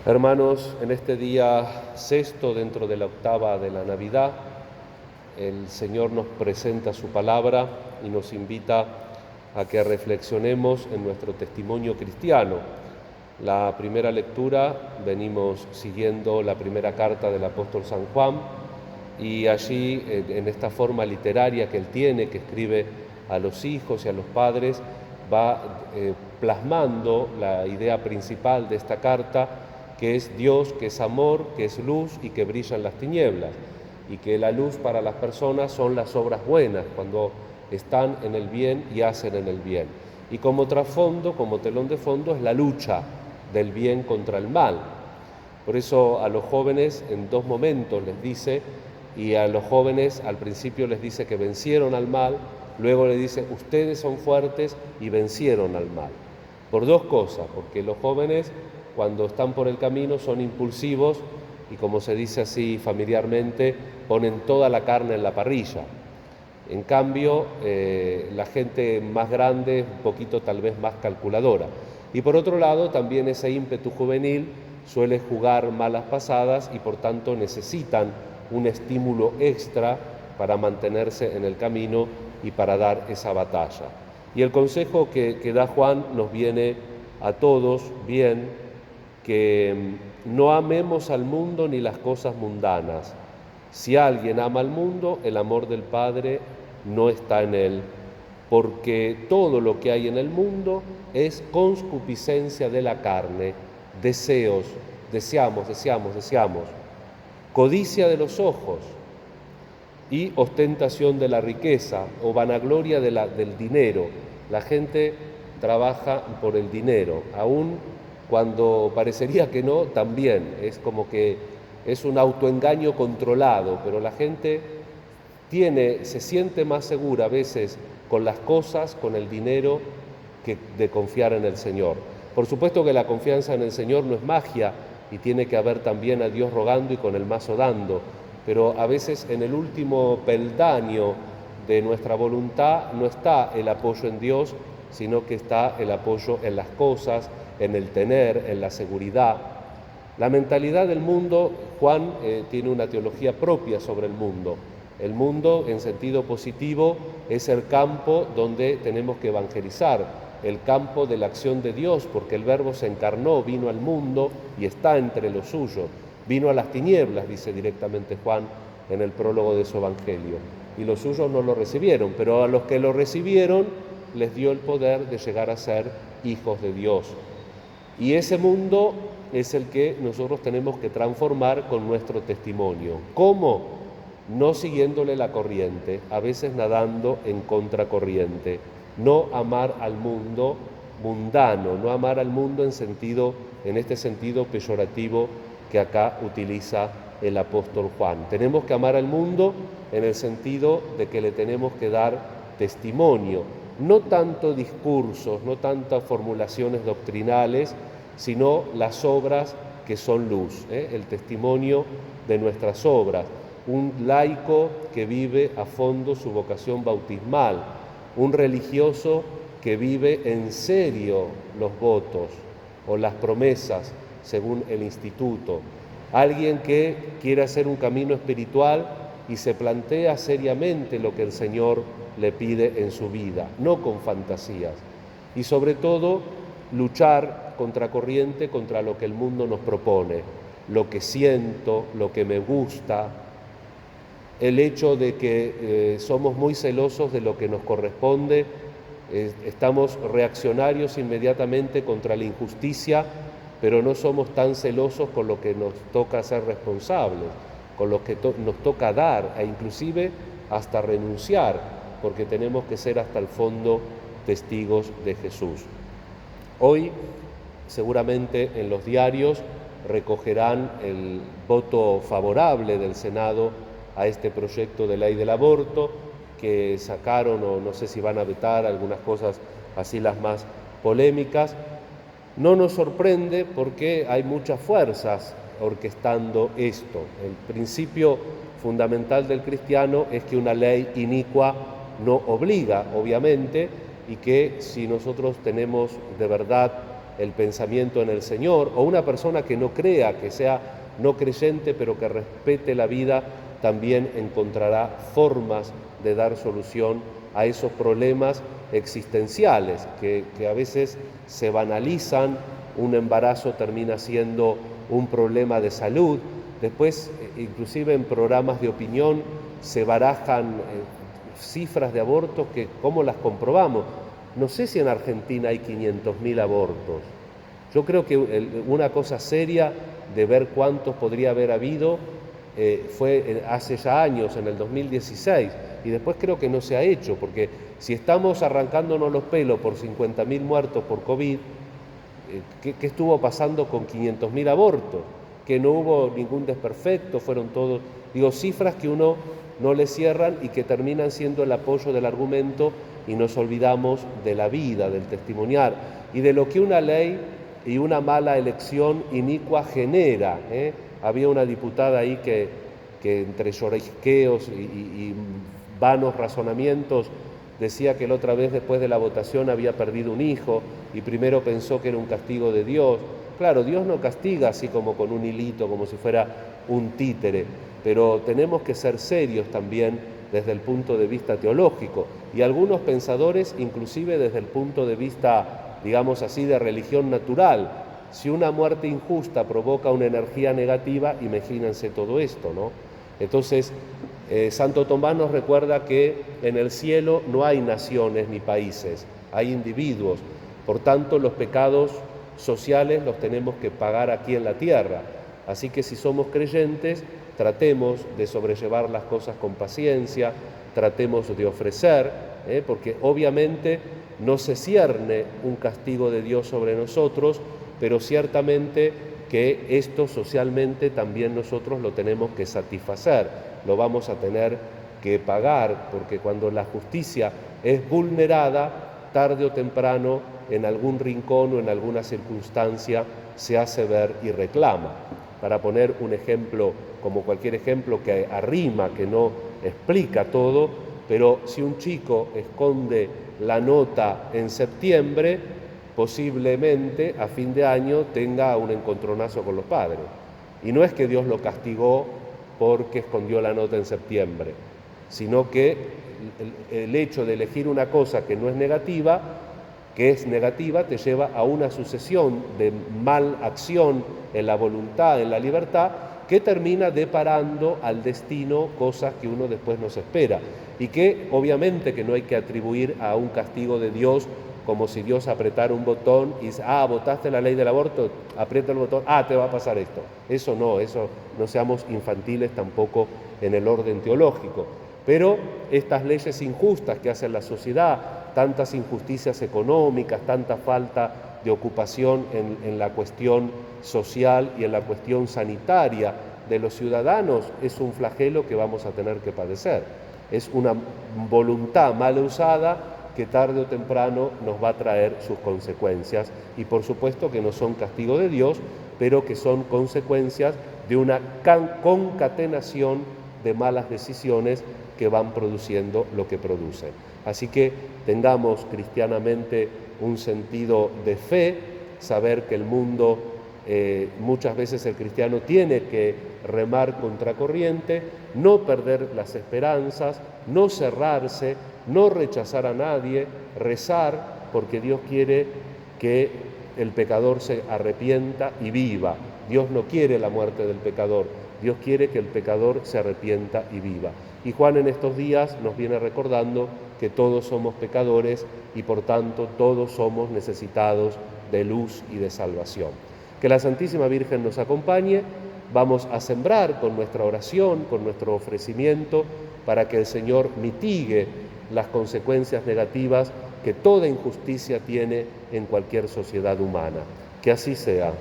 Hermanos, en este día sexto dentro de la octava de la Navidad, el Señor nos presenta su palabra y nos invita a que reflexionemos en nuestro testimonio cristiano. La primera lectura, venimos siguiendo la primera carta del apóstol San Juan, y allí, en esta forma literaria que él tiene, que escribe a los hijos y a los padres, va plasmando la idea principal de esta carta, que es Dios, que es amor, que es luz y que brilla en las tinieblas, y que la luz para las personas son las obras buenas, cuando están en el bien y hacen en el bien. Y como trasfondo, como telón de fondo, es la lucha del bien contra el mal. Por eso a los jóvenes en dos momentos les dice, y a los jóvenes al principio les dice que vencieron al mal, luego les dice, ustedes son fuertes y vencieron al mal. Por dos cosas, porque los jóvenes cuando están por el camino son impulsivos y, como se dice así familiarmente, ponen toda la carne en la parrilla. En cambio, la gente más grande es un poquito tal vez más calculadora. Y por otro lado, también ese ímpetu juvenil suele jugar malas pasadas y por tanto necesitan un estímulo extra para mantenerse en el camino y para dar esa batalla. Y el consejo que da Juan nos viene a todos bien, que no amemos al mundo ni las cosas mundanas. Si alguien ama al mundo, el amor del Padre no está en él, porque todo lo que hay en el mundo es concupiscencia de la carne, deseos, deseamos, codicia de los ojos y ostentación de la riqueza o vanagloria del dinero. La gente trabaja por el dinero, aún cuando parecería que no, también es como que es un autoengaño controlado, pero la gente se siente más segura a veces con las cosas, con el dinero, que de confiar en el Señor. Por supuesto que la confianza en el Señor no es magia y tiene que haber también a Dios rogando y con el mazo dando, pero a veces en el último peldaño de nuestra voluntad no está el apoyo en Dios, sino que está el apoyo en las cosas, en el tener, en la seguridad. La mentalidad del mundo, Juan tiene una teología propia sobre el mundo. El mundo, en sentido positivo, es el campo donde tenemos que evangelizar, el campo de la acción de Dios, porque el Verbo se encarnó, vino al mundo y está entre los suyos. Vino a las tinieblas, dice directamente Juan en el prólogo de su Evangelio, y los suyos no lo recibieron, pero a los que lo recibieron les dio el poder de llegar a ser hijos de Dios. Y ese mundo es el que nosotros tenemos que transformar con nuestro testimonio. ¿Cómo? No siguiéndole la corriente, a veces nadando en contracorriente. No amar al mundo mundano, no amar al mundo en este sentido peyorativo que acá utiliza el apóstol Juan. Tenemos que amar al mundo en el sentido de que le tenemos que dar testimonio, no tanto discursos, no tantas formulaciones doctrinales, sino las obras que son luz, el testimonio de nuestras obras. Un laico que vive a fondo su vocación bautismal, un religioso que vive en serio los votos o las promesas según el instituto, alguien que quiere hacer un camino espiritual y se plantea seriamente lo que el Señor le pide en su vida, no con fantasías, y sobre todo luchar contracorriente contra lo que el mundo nos propone, lo que siento, lo que me gusta, el hecho de que somos muy celosos de lo que nos corresponde, estamos reaccionarios inmediatamente contra la injusticia, pero no somos tan celosos con lo que nos toca ser responsables, con lo que nos toca dar, e inclusive hasta renunciar, porque tenemos que ser hasta el fondo testigos de Jesús. Hoy, seguramente en los diarios recogerán el voto favorable del Senado a este proyecto de ley del aborto, que sacaron, o no sé si van a vetar algunas cosas así las más polémicas. No nos sorprende porque hay muchas fuerzas orquestando esto. El principio fundamental del cristiano es que una ley inicua no obliga, obviamente, y que si nosotros tenemos de verdad el pensamiento en el Señor, o una persona que no crea, que sea no creyente, pero que respete la vida, también encontrará formas de dar solución a esos problemas existenciales que a veces se banalizan. Un embarazo termina siendo un problema de salud. Después, inclusive en programas de opinión, se barajan cifras de abortos que, ¿cómo las comprobamos? No sé si en Argentina hay 500.000 abortos. Yo creo que una cosa seria de ver cuántos podría haber habido fue hace ya años, en el 2016, y después creo que no se ha hecho, porque si estamos arrancándonos los pelos por 50.000 muertos por COVID, ¿qué estuvo pasando con 500.000 abortos? Que no hubo ningún desperfecto, fueron todos, cifras que uno no le cierran y que terminan siendo el apoyo del argumento, y nos olvidamos de la vida, del testimoniar y de lo que una ley y una mala elección inicua genera. Había una diputada ahí que entre lloriqueos y vanos razonamientos decía que la otra vez, después de la votación, había perdido un hijo y primero pensó que era un castigo de Dios. Claro, Dios no castiga así como con un hilito, como si fuera un títere, pero tenemos que ser serios también desde el punto de vista teológico, y algunos pensadores inclusive desde el punto de vista, digamos así, de religión natural. Si una muerte injusta provoca una energía negativa, imagínense todo esto, ¿no? Entonces, Santo Tomás nos recuerda que en el cielo no hay naciones ni países, hay individuos. Por tanto, los pecados sociales los tenemos que pagar aquí en la tierra. Así que si somos creyentes, tratemos de sobrellevar las cosas con paciencia, tratemos de ofrecer, porque obviamente no se cierne un castigo de Dios sobre nosotros, pero ciertamente que esto socialmente también nosotros lo tenemos que satisfacer, lo vamos a tener que pagar, porque cuando la justicia es vulnerada, tarde o temprano, en algún rincón o en alguna circunstancia, se hace ver y reclama. Para poner un ejemplo, como cualquier ejemplo que arrima, que no explica todo, pero si un chico esconde la nota en septiembre, posiblemente a fin de año tenga un encontronazo con los padres. Y no es que Dios lo castigó porque escondió la nota en septiembre, sino que el hecho de elegir una cosa que no es negativa, te lleva a una sucesión de mal acción en la voluntad, en la libertad, que termina deparando al destino cosas que uno después no se espera, y que obviamente que no hay que atribuir a un castigo de Dios, como si Dios apretara un botón y dice, votaste la ley del aborto, aprieta el botón, te va a pasar esto. Eso no seamos infantiles tampoco en el orden teológico. Pero estas leyes injustas que hace la sociedad, tantas injusticias económicas, tanta falta de ocupación en la cuestión social y en la cuestión sanitaria de los ciudadanos, es un flagelo que vamos a tener que padecer. Es una voluntad mal usada que tarde o temprano nos va a traer sus consecuencias, y por supuesto que no son castigo de Dios, pero que son consecuencias de una concatenación de malas decisiones que van produciendo lo que producen. Así que tengamos cristianamente un sentido de fe, saber que el mundo, muchas veces el cristiano tiene que remar contracorriente, no perder las esperanzas, no cerrarse, no rechazar a nadie, rezar, porque Dios quiere que el pecador se arrepienta y viva. Dios no quiere la muerte del pecador, Dios quiere que el pecador se arrepienta y viva. Y Juan en estos días nos viene recordando que todos somos pecadores y por tanto todos somos necesitados de luz y de salvación. Que la Santísima Virgen nos acompañe. Vamos a sembrar con nuestra oración, con nuestro ofrecimiento, para que el Señor mitigue las consecuencias negativas que toda injusticia tiene en cualquier sociedad humana. Que así sea.